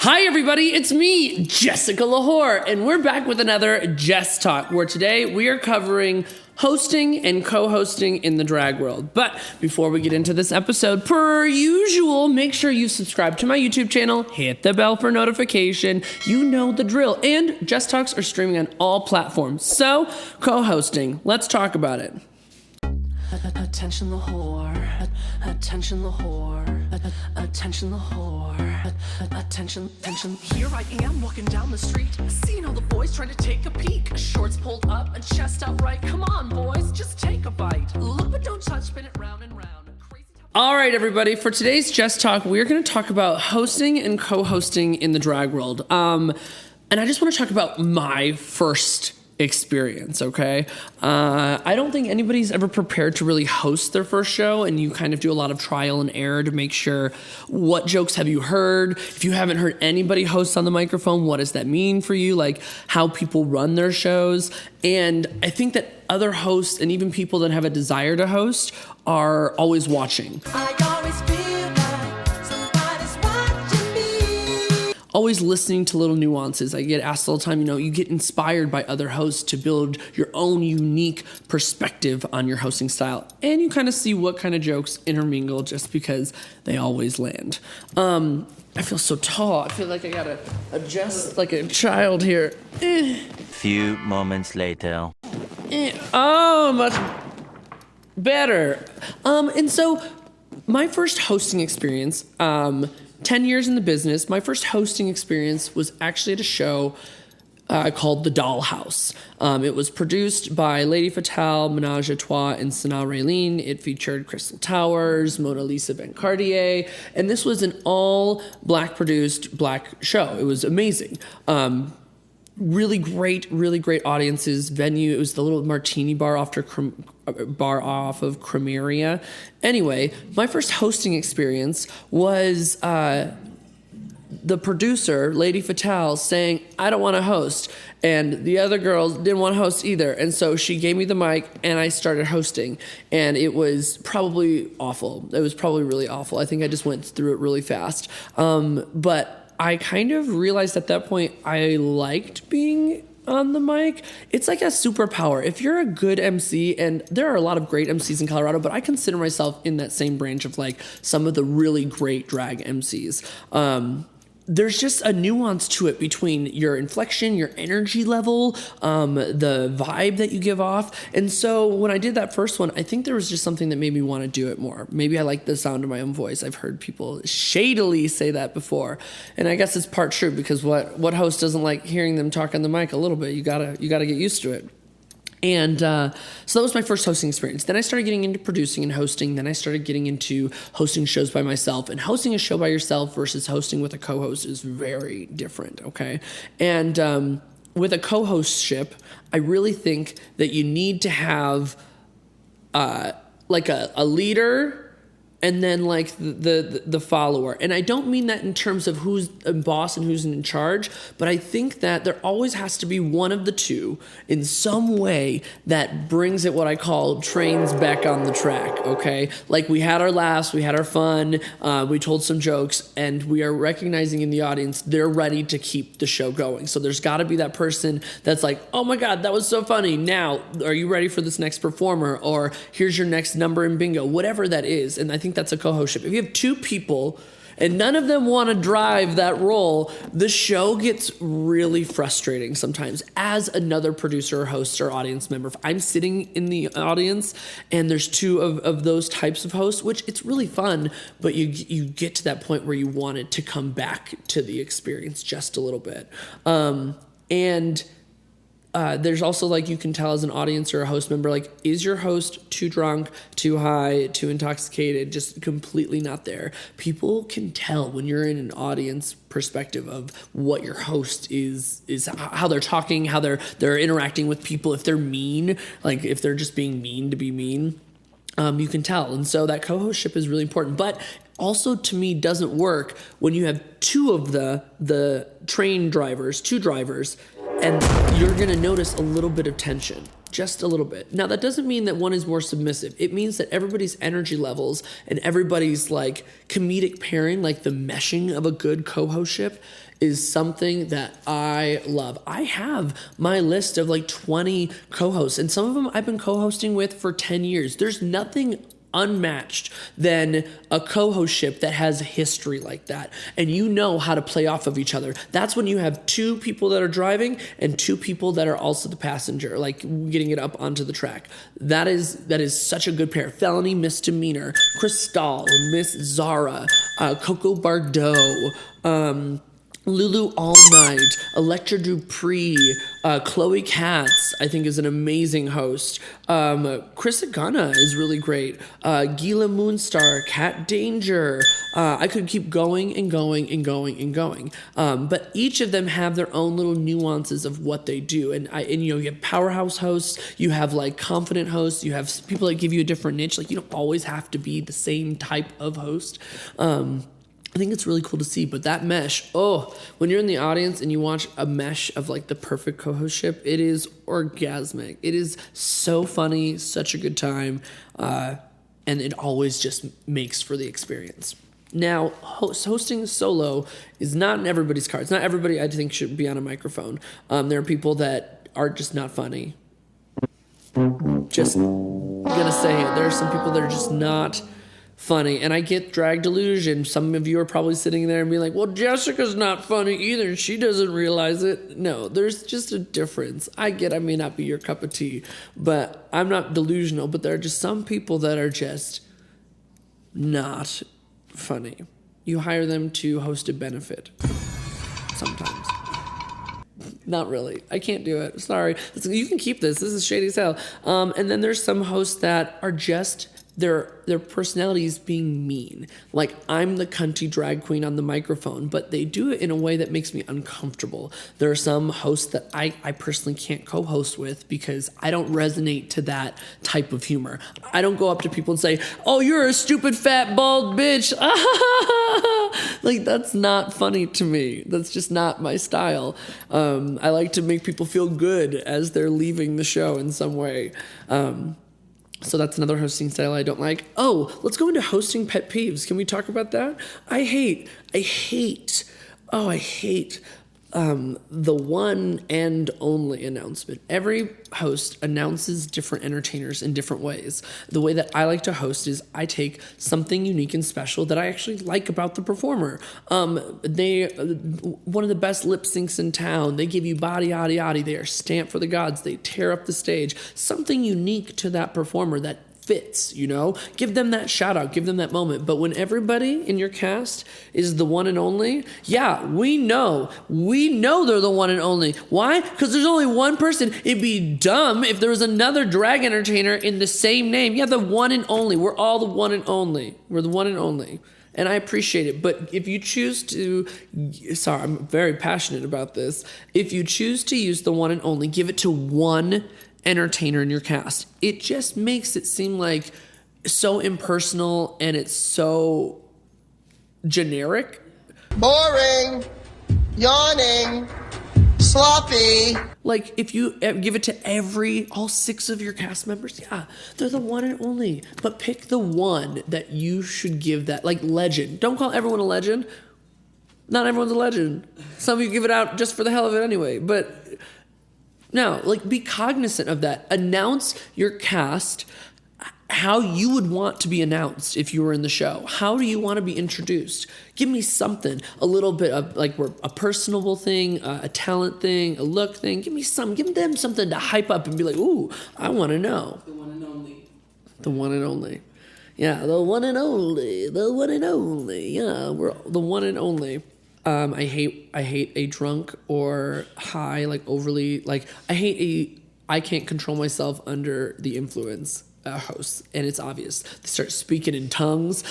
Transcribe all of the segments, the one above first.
Hi everybody, it's me, Jessica Lahore, and we're back with another JESS Talk, where today we are covering hosting and co-hosting in the drag world. But before we get into this episode, per usual, make sure you subscribe to my YouTube channel, hit the bell for notification, you know the drill, and JESS Talks are streaming on all platforms. So, co-hosting, let's talk about it. Attention the whore, attention the whore, attention the whore, attention. Here I am walking down the street, seeing all the boys trying to take a peek. Shorts pulled up and chest out right. Come on, boys, just take a bite. Look but don't touch, spin it round and round. All right, everybody, for today's JESS Talk, we're going to talk about hosting and co-hosting in the drag world. And I just want to talk about my first experience, okay? I don't think anybody's ever prepared to really host their first show, and you kind of do a lot of trial and error to make sure what jokes have you heard. If you haven't heard anybody host on the microphone, what does that mean for you? Like how people run their shows. And I think that other hosts and even people that have a desire to host are always watching. I always feel like somebody's watching me. Always listening to little nuances. I get asked all the time, you get inspired by other hosts to build your own unique perspective on your hosting style. And you kind of see what kind of jokes intermingle just because they always land. I feel so tall. I feel like I gotta adjust like a child here. Few moments later. Oh, much better. And so my first hosting experience, 10 years in the business, my first hosting experience was actually at a show called The Dollhouse. It was produced by Lady Fatale, Menage a Trois, and Sanaa Raylene. It featured Crystal Towers, Mona Lisa Van Cartier, and this was an all-black produced black show. It was amazing. Really great audiences, venue. It was the little martini bar off of Cremeria. Anyway, my first hosting experience was the producer, Lady Fatale, saying, I don't want to host. And the other girls didn't want to host either. And so she gave me the mic and I started hosting. And it was probably awful. It was probably really awful. I think I just went through it really fast. But I kind of realized at that point I liked being on the mic. It's like a superpower. If you're a good MC, and there are a lot of great MCs in Colorado, but I consider myself in that same branch of like some of the really great drag MCs. There's just a nuance to it between your inflection, your energy level, the vibe that you give off. And so when I did that first one, I think there was just something that made me want to do it more. Maybe I like the sound of my own voice. I've heard people shadily say that before. And I guess it's part true, because what host doesn't like hearing them talk on the mic a little bit? You gotta get used to it. And so that was my first hosting experience. Then I started getting into producing and hosting. Then I started getting into hosting shows by myself. And hosting a show by yourself versus hosting with a co-host is very different, okay? And with a co-hostship, I really think that you need to have like a leader and then like the follower. And I don't mean that in terms of who's a boss and who's in charge, but I think that there always has to be one of the two in some way that brings it, what I call trains back on the track, okay? Like we had our laughs, we had our fun, we told some jokes, and we are recognizing in the audience they're ready to keep the show going. So there's gotta be that person that's like, oh my God, that was so funny. Now, are you ready for this next performer? Or here's your next number in bingo, whatever that is. And I think that's a co-hostship. If you have two people and none of them want to drive that role, the show gets really frustrating sometimes as another producer or host or audience member. If I'm sitting in the audience and there's two of those types of hosts, which it's really fun, but you get to that point where you want it to come back to the experience just a little bit. There's also, like, you can tell as an audience or a host member, like, is your host too drunk, too high, too intoxicated, just completely not there? People can tell when you're in an audience perspective of what your host is how they're talking, how they're interacting with people. If they're mean, like if they're just being mean to be mean, you can tell. And so that co-hostship is really important. But also, to me, doesn't work when you have two of the train drivers, two drivers, and you're going to notice a little bit of tension. Just a little bit. Now, that doesn't mean that one is more submissive. It means that everybody's energy levels and everybody's like comedic pairing, like the meshing of a good co-hostship, is something that I love. I have my list of like 20 co-hosts, and some of them I've been co-hosting with for 10 years. There's nothing unmatched than a co-hostship that has history like that, and you know how to play off of each other. That's when you have two people that are driving and two people that are also the passenger, like getting it up onto the track. That is such a good pair. Felony Misdemeanor, Cristal, Miss Zara, Coco Bardot, Lulu All Night, Electra Dupree, Chloe Katz, I think, is an amazing host. Chris Agana is really great. Gila Moonstar, Cat Danger. I could keep going and going and going and going. But each of them have their own little nuances of what they do. And you have powerhouse hosts, you have like confident hosts, you have people that give you a different niche. Like, you don't always have to be the same type of host. I think it's really cool to see, but that mesh, when you're in the audience and you watch a mesh of like the perfect co-hostship, it is orgasmic. It is so funny, such a good time, and it always just makes for the experience. Now, hosting solo is not in everybody's cards. Not everybody, I think, should be on a microphone. There are people that are just not funny. Just gonna say it. There are some people that are just not funny, and I get drag delusion. Some of you are probably sitting there and being like, well, Jessica's not funny either, she doesn't realize it. No, there's just a difference. I may not be your cup of tea, but I'm not delusional, but there are just some people that are just not funny. You hire them to host a benefit sometimes. Not really. I can't do it. Sorry. You can keep this. This is shady as hell. And then there's some hosts that are just their personalities being mean. Like, I'm the cunty drag queen on the microphone, but they do it in a way that makes me uncomfortable. There are some hosts that I personally can't co-host with because I don't resonate to that type of humor. I don't go up to people and say, oh, you're a stupid fat bald bitch. Like, that's not funny to me. That's just not my style. I like to make people feel good as they're leaving the show in some way. So that's another hosting style I don't like. Oh, let's go into hosting pet peeves. Can we talk about that? I hate the one and only announcement. Every host announces different entertainers in different ways. The way that I like to host is I take something unique and special that I actually like about the performer. They one of the best lip syncs in town. They give you body, yaddy, yaddy. They are stamped for the gods. They tear up the stage. Something unique to that performer that fits, give them that shout out, give them that moment. But when everybody in your cast is the one and only, yeah, we know they're the one and only. Why? Because there's only one person. It'd be dumb if there was another drag entertainer in the same name. Yeah, the one and only. We're all the one and only. We're the one and only. And I appreciate it. But if you choose to, I'm very passionate about this. If you choose to use the one and only, give it to one entertainer in your cast. It just makes it seem like so impersonal and it's so generic. Boring, yawning, sloppy. Like, if you give it to all 6 of your cast members, yeah, they're the one and only. But pick the one that you should give that, like legend. Don't call everyone a legend. Not everyone's a legend. Some of you give it out just for the hell of it anyway, but no, like, be cognizant of that. Announce your cast how you would want to be announced if you were in the show. How do you want to be introduced? Give me something, a little bit of like a personable thing, a talent thing, a look thing. Give them something to hype up and be like, ooh, I want to know. The one and only. The one and only. Yeah, the one and only. The one and only. Yeah, we're the one and only. I hate a drunk or high, like overly, like I can't control myself under the influence host, and it's obvious. They start speaking in tongues.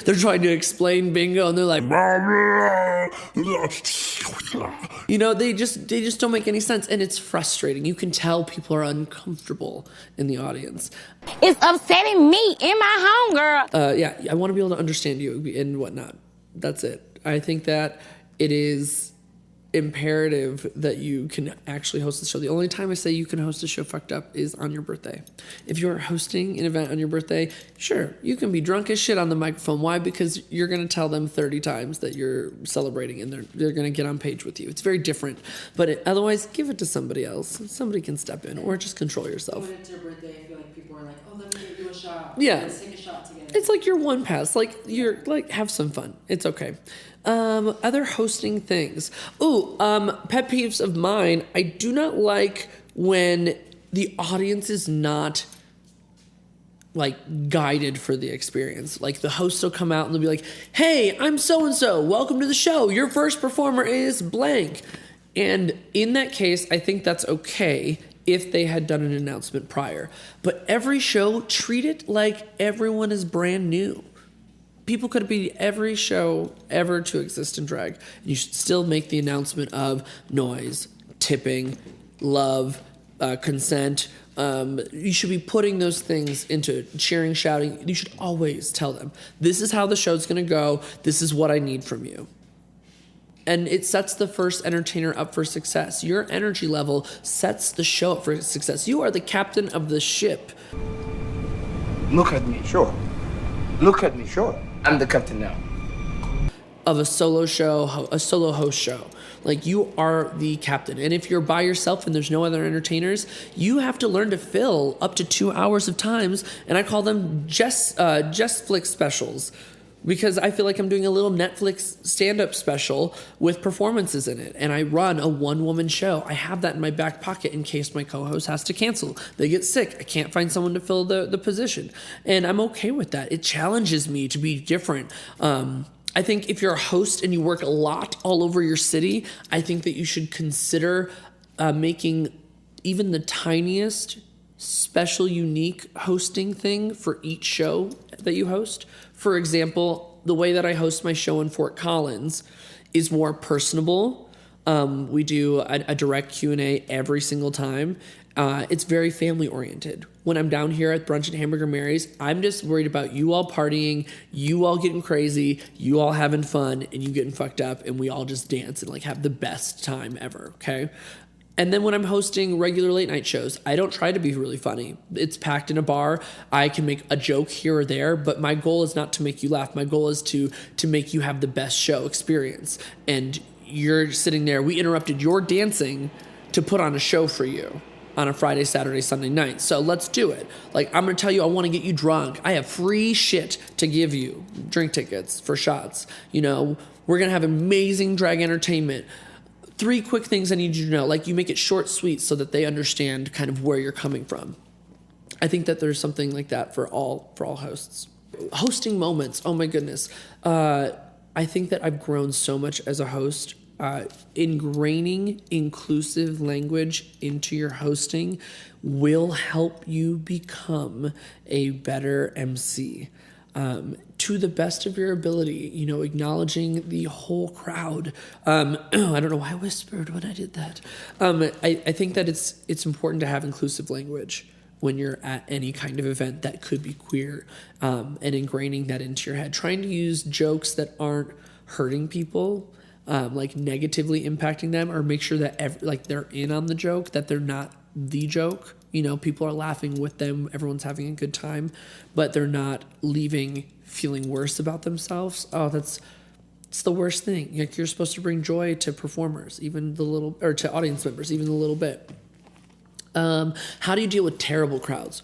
They're trying to explain bingo, and they're like, they just don't make any sense, and it's frustrating. You can tell people are uncomfortable in the audience. It's upsetting me and my homegirl. Yeah, I want to be able to understand you and whatnot. That's it. I think that it is imperative that you can actually host the show. The only time I say you can host a show fucked up is on your birthday. If you're hosting an event on your birthday, sure, you can be drunk as shit on the microphone. Why? Because you're going to tell them 30 times that you're celebrating and they're going to get on page with you. It's very different. But otherwise, give it to somebody else. Somebody can step in or just control yourself. When it's your birthday, I feel like people are like, oh, let me get you a shot. Yeah. Let's take a shot together. It's like your one pass. Like, you're like, have some fun. It's okay. Other hosting things. Pet peeves of mine. I do not like when the audience is not like guided for the experience. Like the host will come out and they'll be like, hey, I'm so-and-so. Welcome to the show. Your first performer is blank. And in that case, I think that's okay if they had done an announcement prior. But every show, treat it like everyone is brand new. People could be every show ever to exist in drag. You should still make the announcement of noise, tipping, love, consent. You should be putting those things into cheering, shouting. You should always tell them, this is how the show's going to go. This is what I need from you. And it sets the first entertainer up for success. Your energy level sets the show up for success. You are the captain of the ship. Look at me, sure. Look at me, sure. I'm the captain now. Of a solo show, a solo host show. Like, you are the captain. And if you're by yourself and there's no other entertainers, you have to learn to fill up to 2 hours of times. And I call them JESS specials. Because I feel like I'm doing a little Netflix stand-up special with performances in it. And I run a one-woman show. I have that in my back pocket in case my co-host has to cancel. They get sick. I can't find someone to fill the position. And I'm okay with that. It challenges me to be different. I think if you're a host and you work a lot all over your city, I think that you should consider making even the tiniest special, unique hosting thing for each show that you host. For example, the way that I host my show in Fort Collins is more personable. We do a direct Q&A every single time. It's very family oriented. When I'm down here at Brunch and Hamburger Mary's, I'm just worried about you all partying, you all getting crazy, you all having fun, and you getting fucked up, and we all just dance and like have the best time ever, okay? And then when I'm hosting regular late night shows, I don't try to be really funny. It's packed in a bar. I can make a joke here or there, but my goal is not to make you laugh. My goal is to make you have the best show experience. And you're sitting there. We interrupted your dancing to put on a show for you on a Friday, Saturday, Sunday night. So let's do it. Like, I'm going to tell you, I want to get you drunk. I have free shit to give you. Drink tickets for shots. You know, we're going to have amazing drag entertainment. 3 quick things I need you to know. Like, you make it short, sweet, so that they understand kind of where you're coming from. I think that there's something like that for all hosts. Hosting moments. Oh my goodness. I think that I've grown so much as a host. Ingraining inclusive language into your hosting will help you become a better MC. To the best of your ability, you know, acknowledging the whole crowd. I don't know why I whispered when I did that. I think that it's important to have inclusive language when you're at any kind of event that could be queer, and ingraining that into your head. Trying to use jokes that aren't hurting people, like negatively impacting them, or make sure that they're in on the joke, that they're not the joke. You know, people are laughing with them, everyone's having a good time, but they're not leaving feeling worse about themselves. It's the worst thing. Like, you're supposed to bring joy to performers, even to audience members, even a little bit. How do you deal with terrible crowds?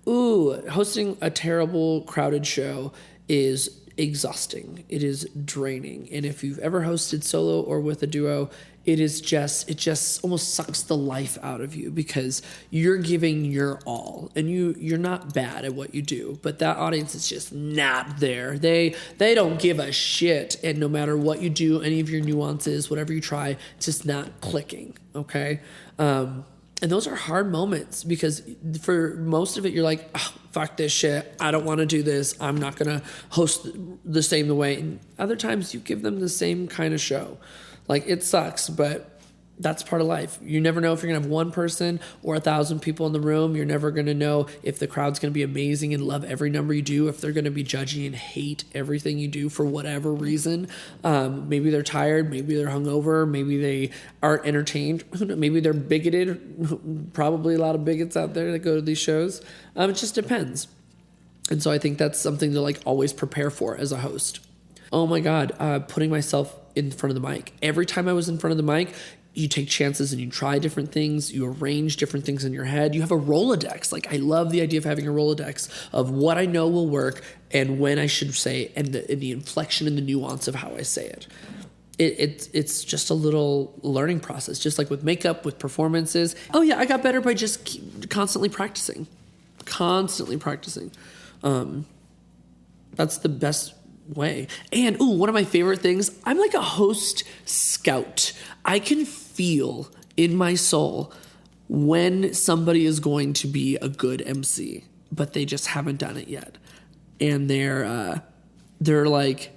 Hosting a terrible crowded show is exhausting. It is draining. And if you've ever hosted solo or with a duo, it just almost sucks the life out of you, because you're giving your all, and you're not bad at what you do, but that audience is just not there. They don't give a shit, and no matter what you do, any of your nuances, whatever you try, it's just not clicking, okay? And those are hard moments, because for most of it, you're like, oh, fuck this shit. I don't want to do this. I'm not going to host the same way. And other times you give them the same kind of show. Like, it sucks, but that's part of life. You never know if you're gonna have one person or 1,000 people in the room. You're never gonna know if the crowd's gonna be amazing and love every number you do, if they're gonna be judgy and hate everything you do for whatever reason. Maybe they're tired, maybe they're hungover, maybe they aren't entertained, maybe they're bigoted. Probably a lot of bigots out there that go to these shows. It just depends. And so I think that's something to like always prepare for as a host. Oh my God, putting myself in front of the mic. Every time I was in front of the mic, you take chances and you try different things. You arrange different things in your head. You have a Rolodex. Like I love the idea of having a Rolodex of what I know will work and when I should say and the inflection and the nuance of how I say it. It's just a little learning process, just like with makeup, with performances. Oh yeah, I got better by just constantly practicing. That's the best way. And one of my favorite things, I'm like a host scout. I can feel in my soul when somebody is going to be a good MC, but they just haven't done it yet. And they're like,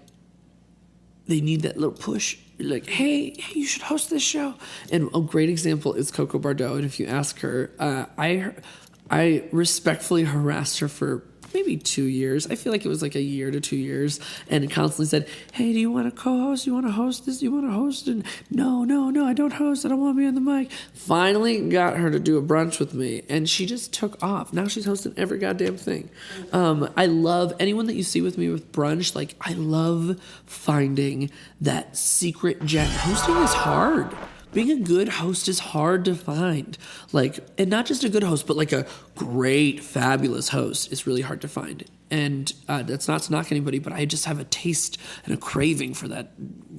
they need that little push. Like, hey, you should host this show. And a great example is Coco Bardot. And if you ask her, I respectfully harassed her for maybe 2 years. I feel like it was like a year to 2 years, and constantly said, hey, do you want to co-host? You want to host this? You want to host? And no, I don't host. I don't want to be on the mic. Finally got her to do a brunch with me, and she just took off. Now she's hosting every goddamn thing. I love anyone that you see with me with brunch. Like, I love finding that secret gem. Hosting is hard. Being a good host is hard to find. Like, and not just a good host, but like a great, fabulous host is really hard to find. And that's not to knock anybody, but I just have a taste and a craving for that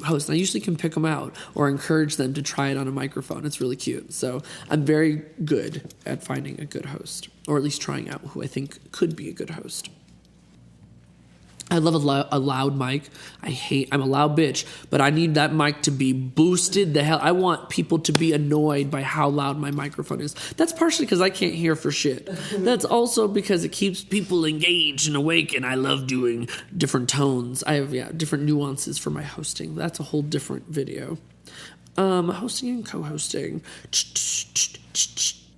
host. And I usually can pick them out or encourage them to try it on a microphone. It's really cute. So I'm very good at finding a good host, or at least trying out who I think could be a good host. I love a loud mic. I'm a loud bitch, but I need that mic to be boosted the hell. I want people to be annoyed by how loud my microphone is. That's partially because I can't hear for shit. That's also because it keeps people engaged and awake, and I love doing different tones. I have, different nuances for my hosting. That's a whole different video. Hosting and co-hosting.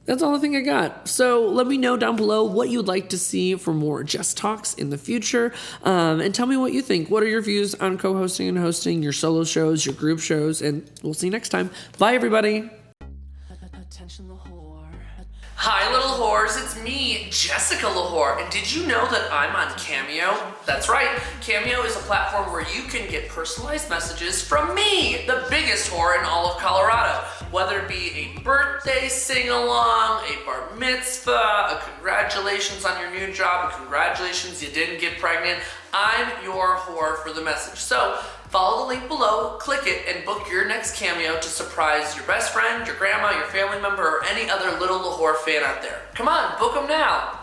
That's all I think I got. So let me know down below what you'd like to see for more JESS Talks in the future. And tell me what you think. What are your views on co-hosting and hosting, your solo shows, your group shows? And we'll see you next time. Bye, everybody. Attention the whore. Hi, little whores. It's me, Jessica LaHore. And did you know that I'm on Cameo? That's right. Cameo is a platform where you can get personalized messages from me, the biggest whore in all of Colorado. Whether it be a birthday sing-along, a bar mitzvah, a congratulations on your new job, a congratulations you didn't get pregnant, I'm your whore for the message. So follow the link below, click it, and book your next Cameo to surprise your best friend, your grandma, your family member, or any other little LaHore fan out there. Come on, book them now.